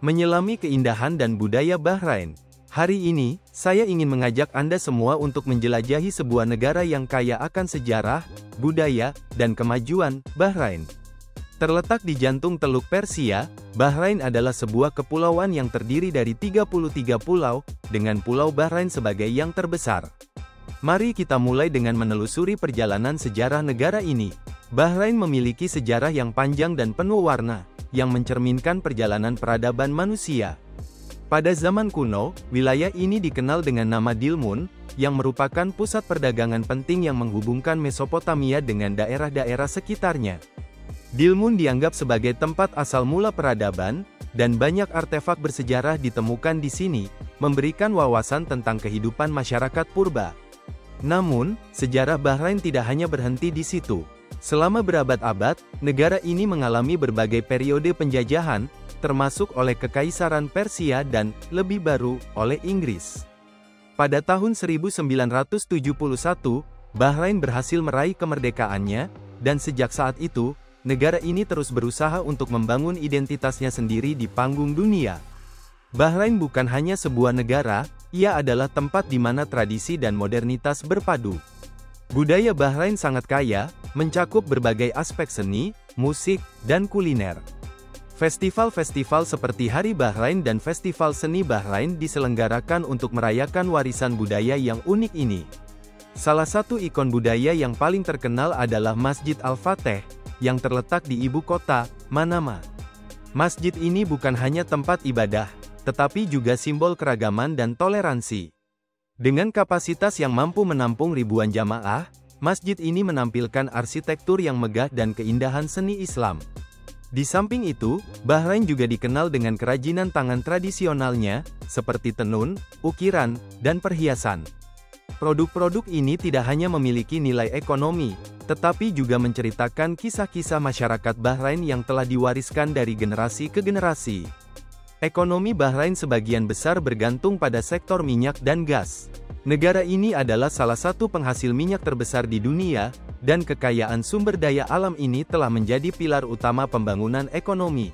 Menyelami keindahan dan budaya Bahrain. Hari ini, saya ingin mengajak Anda semua untuk menjelajahi sebuah negara yang kaya akan sejarah, budaya, dan kemajuan, Bahrain. Terletak di jantung Teluk Persia, Bahrain adalah sebuah kepulauan yang terdiri dari 33 pulau, dengan Pulau Bahrain sebagai yang terbesar. Mari kita mulai dengan menelusuri perjalanan sejarah negara ini. Bahrain memiliki sejarah yang panjang dan penuh warna, yang mencerminkan perjalanan peradaban manusia. Pada zaman kuno, wilayah ini dikenal dengan nama Dilmun, yang merupakan pusat perdagangan penting yang menghubungkan Mesopotamia dengan daerah-daerah sekitarnya. Dilmun dianggap sebagai tempat asal mula peradaban, dan banyak artefak bersejarah ditemukan di sini, memberikan wawasan tentang kehidupan masyarakat purba. Namun, sejarah Bahrain tidak hanya berhenti di situ. Selama berabad-abad, negara ini mengalami berbagai periode penjajahan, termasuk oleh Kekaisaran Persia dan, lebih baru, oleh Inggris. Pada tahun 1971, Bahrain berhasil meraih kemerdekaannya, dan sejak saat itu, negara ini terus berusaha untuk membangun identitasnya sendiri di panggung dunia. Bahrain bukan hanya sebuah negara, ia adalah tempat di mana tradisi dan modernitas berpadu. Budaya Bahrain sangat kaya, mencakup berbagai aspek seni, musik, dan kuliner. Festival-festival seperti Hari Bahrain dan Festival Seni Bahrain diselenggarakan untuk merayakan warisan budaya yang unik ini. Salah satu ikon budaya yang paling terkenal adalah Masjid Al-Fateh, yang terletak di ibu kota, Manama. Masjid ini bukan hanya tempat ibadah, tetapi juga simbol keragaman dan toleransi. Dengan kapasitas yang mampu menampung ribuan jamaah, masjid ini menampilkan arsitektur yang megah dan keindahan seni Islam. Di samping itu, Bahrain juga dikenal dengan kerajinan tangan tradisionalnya, seperti tenun, ukiran, dan perhiasan. Produk-produk ini tidak hanya memiliki nilai ekonomi, tetapi juga menceritakan kisah-kisah masyarakat Bahrain yang telah diwariskan dari generasi ke generasi. Ekonomi Bahrain sebagian besar bergantung pada sektor minyak dan gas. Negara ini adalah salah satu penghasil minyak terbesar di dunia, dan kekayaan sumber daya alam ini telah menjadi pilar utama pembangunan ekonomi.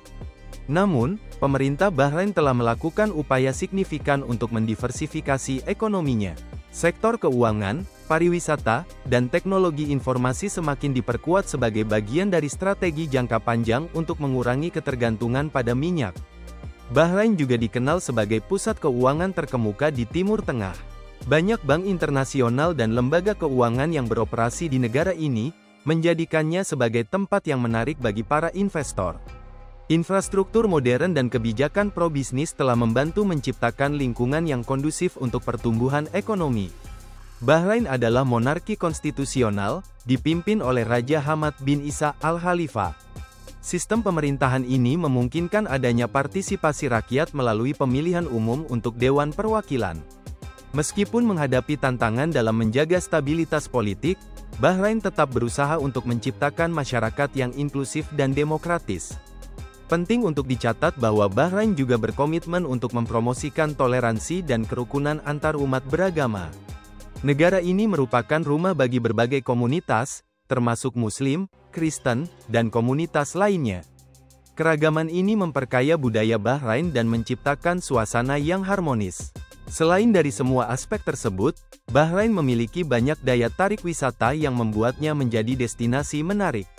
Namun, pemerintah Bahrain telah melakukan upaya signifikan untuk mendiversifikasi ekonominya. Sektor keuangan, pariwisata, dan teknologi informasi semakin diperkuat sebagai bagian dari strategi jangka panjang untuk mengurangi ketergantungan pada minyak. Bahrain juga dikenal sebagai pusat keuangan terkemuka di Timur Tengah. Banyak bank internasional dan lembaga keuangan yang beroperasi di negara ini, menjadikannya sebagai tempat yang menarik bagi para investor. Infrastruktur modern dan kebijakan pro-bisnis telah membantu menciptakan lingkungan yang kondusif untuk pertumbuhan ekonomi. Bahrain adalah monarki konstitusional, dipimpin oleh Raja Hamad bin Isa Al-Khalifah. Sistem pemerintahan ini memungkinkan adanya partisipasi rakyat melalui pemilihan umum untuk Dewan Perwakilan. Meskipun menghadapi tantangan dalam menjaga stabilitas politik, Bahrain tetap berusaha untuk menciptakan masyarakat yang inklusif dan demokratis. Penting untuk dicatat bahwa Bahrain juga berkomitmen untuk mempromosikan toleransi dan kerukunan antar umat beragama. Negara ini merupakan rumah bagi berbagai komunitas, termasuk Muslim, Kristen, dan komunitas lainnya. Keragaman ini memperkaya budaya Bahrain dan menciptakan suasana yang harmonis. Selain dari semua aspek tersebut, Bahrain memiliki banyak daya tarik wisata yang membuatnya menjadi destinasi menarik.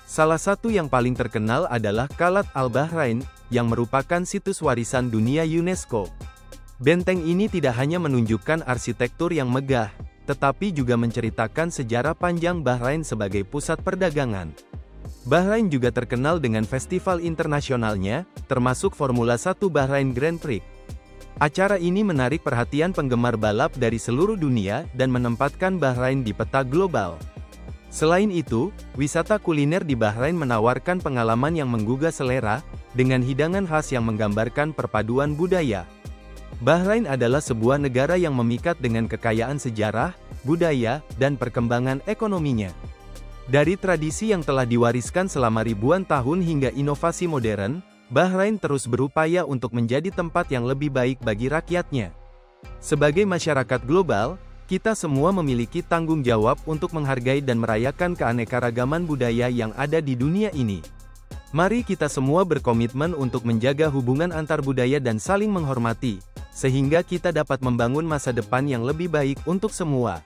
Salah satu yang paling terkenal adalah Qalat Al-Bahrain, yang merupakan situs warisan dunia UNESCO. Benteng ini tidak hanya menunjukkan arsitektur yang megah, tetapi juga menceritakan sejarah panjang Bahrain sebagai pusat perdagangan. Bahrain juga terkenal dengan festival internasionalnya, termasuk Formula 1 Bahrain Grand Prix. Acara ini menarik perhatian penggemar balap dari seluruh dunia dan menempatkan Bahrain di peta global. Selain itu, wisata kuliner di Bahrain menawarkan pengalaman yang menggugah selera, dengan hidangan khas yang menggambarkan perpaduan budaya. Bahrain adalah sebuah negara yang memikat dengan kekayaan sejarah, budaya, dan perkembangan ekonominya. Dari tradisi yang telah diwariskan selama ribuan tahun hingga inovasi modern, Bahrain terus berupaya untuk menjadi tempat yang lebih baik bagi rakyatnya. Sebagai masyarakat global, kita semua memiliki tanggung jawab untuk menghargai dan merayakan keanekaragaman budaya yang ada di dunia ini. Mari kita semua berkomitmen untuk menjaga hubungan antar budaya dan saling menghormati, sehingga kita dapat membangun masa depan yang lebih baik untuk semua.